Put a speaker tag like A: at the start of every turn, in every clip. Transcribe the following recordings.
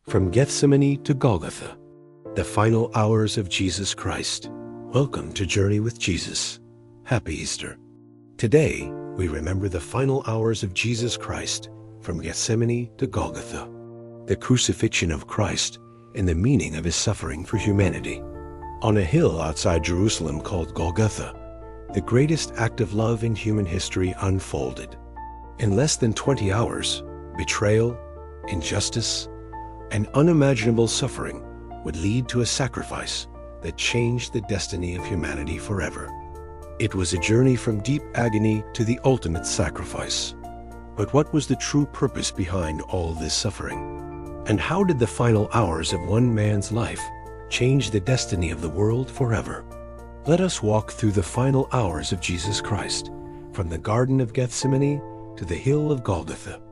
A: From Gethsemane to Golgotha, the final hours of Jesus Christ. Welcome to Journey with Jesus. Happy Easter. Today, we remember the final hours of Jesus Christ from Gethsemane to Golgotha, the crucifixion of Christ and the meaning of his suffering for humanity. On a hill outside Jerusalem called Golgotha, the greatest act of love in human history unfolded. In less than 20 hours, betrayal, injustice, and unimaginable suffering would lead to a sacrifice that changed the destiny of humanity forever. It was a journey from deep agony to the ultimate sacrifice. But what was the true purpose behind all this suffering? And how did the final hours of one man's life change the destiny of the world forever? Let us walk through the final hours of Jesus Christ, from the Garden of Gethsemane to the hill of Golgotha.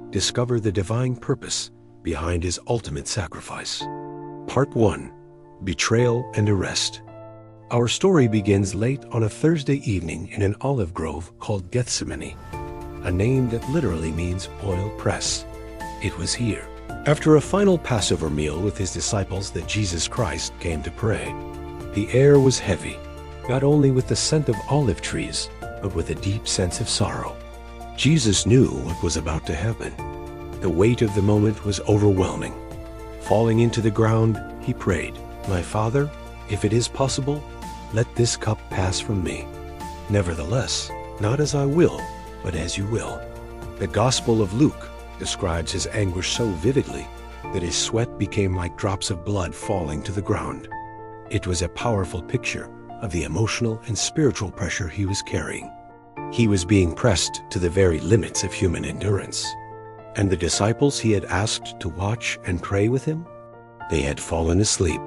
A: Discover the divine purpose behind his ultimate sacrifice. Part 1. Betrayal and Arrest. Our story begins late on a Thursday evening in an olive grove called Gethsemane, a name that literally means oil press. It was here, after a final Passover meal with his disciples, that Jesus Christ came to pray. The air was heavy, not only with the scent of olive trees, but with a deep sense of sorrow. Jesus knew what was about to happen. The weight of the moment was overwhelming. Falling into the ground, he prayed, "My Father, if it is possible, let this cup pass from me. Nevertheless, not as I will, but as you will." The Gospel of Luke describes his anguish so vividly that his sweat became like drops of blood falling to the ground. It was a powerful picture of the emotional and spiritual pressure he was carrying. He was being pressed to the very limits of human endurance. And the disciples he had asked to watch and pray with him? They had fallen asleep.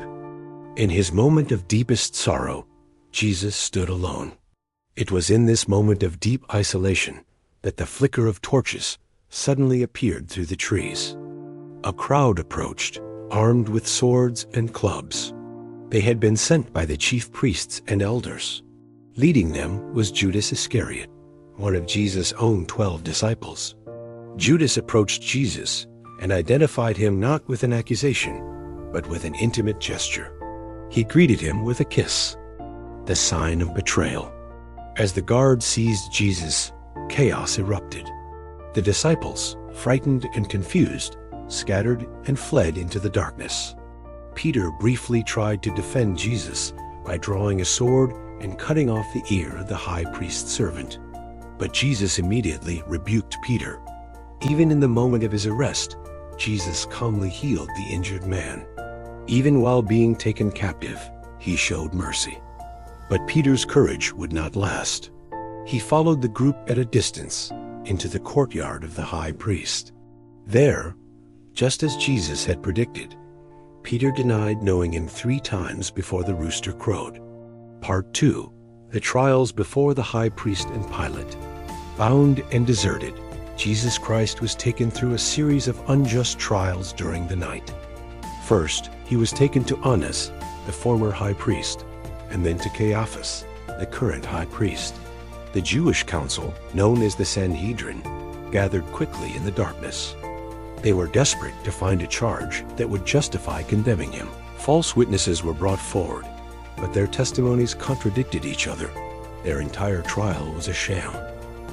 A: In his moment of deepest sorrow, Jesus stood alone. It was in this moment of deep isolation that the flicker of torches suddenly appeared through the trees. A crowd approached, armed with swords and clubs. They had been sent by the chief priests and elders. Leading them was Judas Iscariot, one of Jesus' own 12 disciples. Judas approached Jesus and identified him not with an accusation, but with an intimate gesture. He greeted him with a kiss, the sign of betrayal. As the guard seized Jesus, chaos erupted. The disciples, frightened and confused, scattered and fled into the darkness. Peter briefly tried to defend Jesus by drawing a sword and cutting off the ear of the high priest's servant. But Jesus immediately rebuked Peter. Even in the moment of his arrest, Jesus calmly healed the injured man. Even while being taken captive, he showed mercy. But Peter's courage would not last. He followed the group at a distance into the courtyard of the high priest. There, just as Jesus had predicted, Peter denied knowing him 3 times before the rooster crowed. Part 2. The trials before the high priest and Pilate. Bound and deserted, Jesus Christ was taken through a series of unjust trials during the night. First, he was taken to Annas, the former high priest, and then to Caiaphas, the current high priest. The Jewish council, known as the Sanhedrin, gathered quickly in the darkness. They were desperate to find a charge that would justify condemning him. False witnesses were brought forward, but their testimonies contradicted each other. Their entire trial was a sham.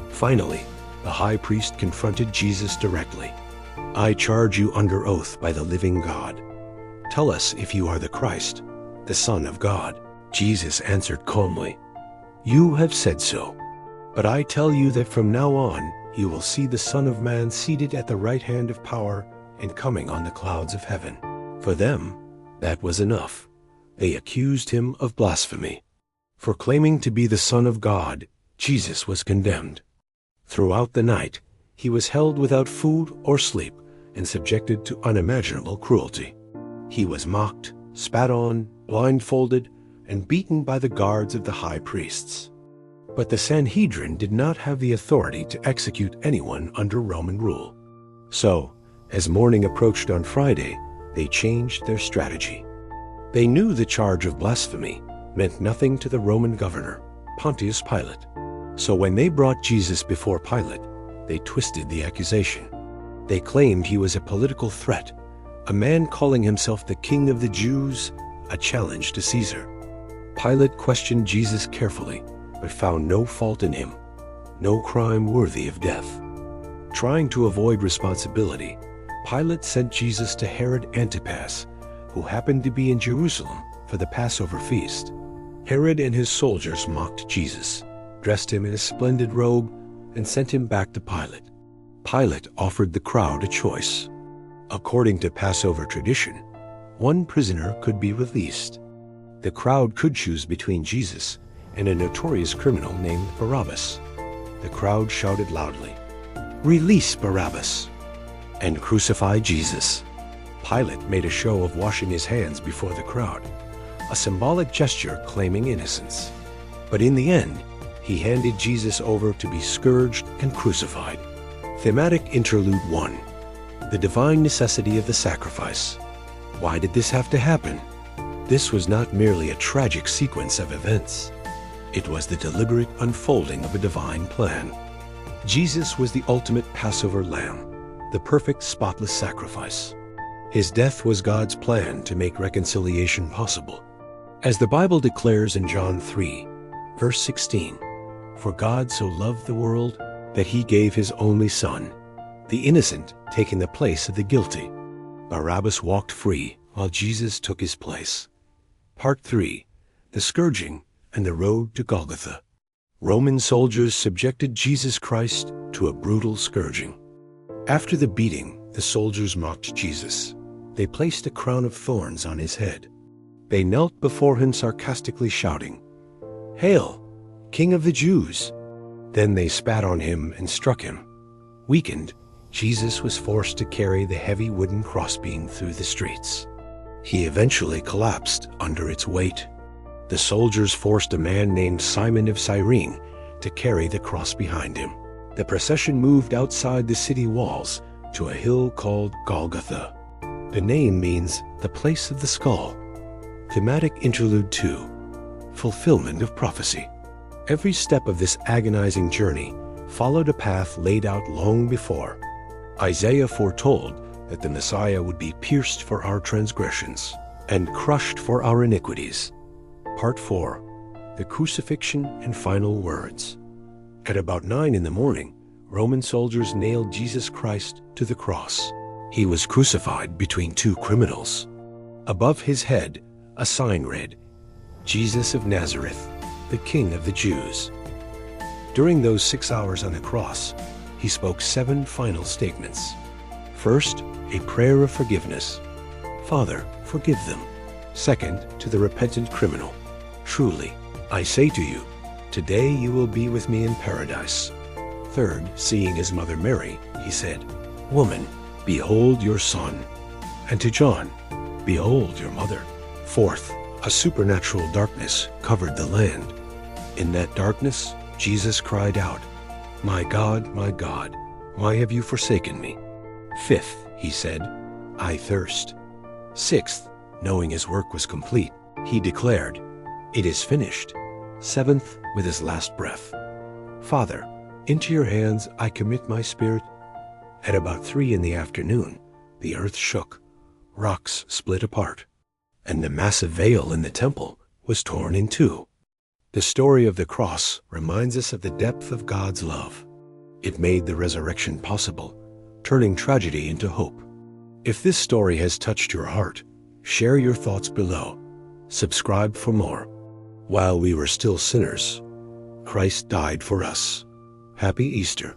A: Finally, the high priest confronted Jesus directly. "I charge you under oath by the living God. Tell us if you are the Christ, the Son of God." Jesus answered calmly, "You have said so. But I tell you that from now on you will see the Son of Man seated at the right hand of power and coming on the clouds of heaven." For them, that was enough. They accused him of blasphemy. For claiming to be the Son of God, Jesus was condemned. Throughout the night, he was held without food or sleep and subjected to unimaginable cruelty. He was mocked, spat on, blindfolded, and beaten by the guards of the high priests. But the Sanhedrin did not have the authority to execute anyone under Roman rule. So, as morning approached on Friday, they changed their strategy. They knew the charge of blasphemy meant nothing to the Roman governor, Pontius Pilate. So when they brought Jesus before Pilate, they twisted the accusation. They claimed he was a political threat a man calling himself the King of the Jews, a challenge to Caesar. Pilate questioned Jesus carefully, but found no fault in him, no crime worthy of death. Trying to avoid responsibility, Pilate sent Jesus to Herod Antipas, who happened to be in Jerusalem for the Passover feast. Herod and his soldiers mocked Jesus, dressed him in a splendid robe, and sent him back to Pilate. Pilate offered the crowd a choice. According to Passover tradition, one prisoner could be released. The crowd could choose between Jesus and a notorious criminal named Barabbas. The crowd shouted loudly, "Release Barabbas!" and "Crucify Jesus!" Pilate made a show of washing his hands before the crowd, a symbolic gesture claiming innocence. But in the end, he handed Jesus over to be scourged and crucified. Thematic Interlude 1. The divine necessity of the sacrifice. Why did this have to happen? This was not merely a tragic sequence of events. It was the deliberate unfolding of a divine plan. Jesus was the ultimate Passover lamb, the perfect spotless sacrifice. His death was God's plan to make reconciliation possible. As the Bible declares in John 3, verse 16, "For God so loved the world that he gave his only Son, the innocent taking the place of the guilty." Barabbas walked free while Jesus took his place. Part 3. The Scourging and the Road to Golgotha. Roman soldiers subjected Jesus Christ to a brutal scourging. After the beating, the soldiers mocked Jesus. They placed a crown of thorns on his head. They knelt before him sarcastically shouting, "Hail, King of the Jews!" Then they spat on him and struck him. Weakened, Jesus was forced to carry the heavy wooden crossbeam through the streets. He eventually collapsed under its weight. The soldiers forced a man named Simon of Cyrene to carry the cross behind him. The procession moved outside the city walls to a hill called Golgotha. The name means the place of the skull. Thematic Interlude 2. Fulfillment of prophecy. Every step of this agonizing journey followed a path laid out long before. Isaiah foretold that the Messiah would be pierced for our transgressions and crushed for our iniquities. Part 4. The Crucifixion and Final Words. At about 9 in the morning, Roman soldiers nailed Jesus Christ to the cross. He was crucified between two criminals. Above his head, a sign read, "Jesus of Nazareth, the King of the Jews." During those 6 hours on the cross, he spoke 7 final statements. First, a prayer of forgiveness. "Father, forgive them." Second, to the repentant criminal, "Truly, I say to you, today you will be with me in paradise." Third, seeing his mother Mary, he said, "Woman, behold your son." And to John, "Behold your mother." Fourth, a supernatural darkness covered the land. In that darkness, Jesus cried out, my God, why have you forsaken me?" Fifth, he said, "I thirst." Sixth, knowing his work was complete, he declared, "It is finished." Seventh, with his last breath, "Father, into your hands I commit my spirit." At about 3 in the afternoon, the earth shook, rocks split apart, and the massive veil in the temple was torn in two. The story of the cross reminds us of the depth of God's love. It made the resurrection possible, turning tragedy into hope. If this story has touched your heart, share your thoughts below. Subscribe for more. While we were still sinners, Christ died for us. Happy Easter.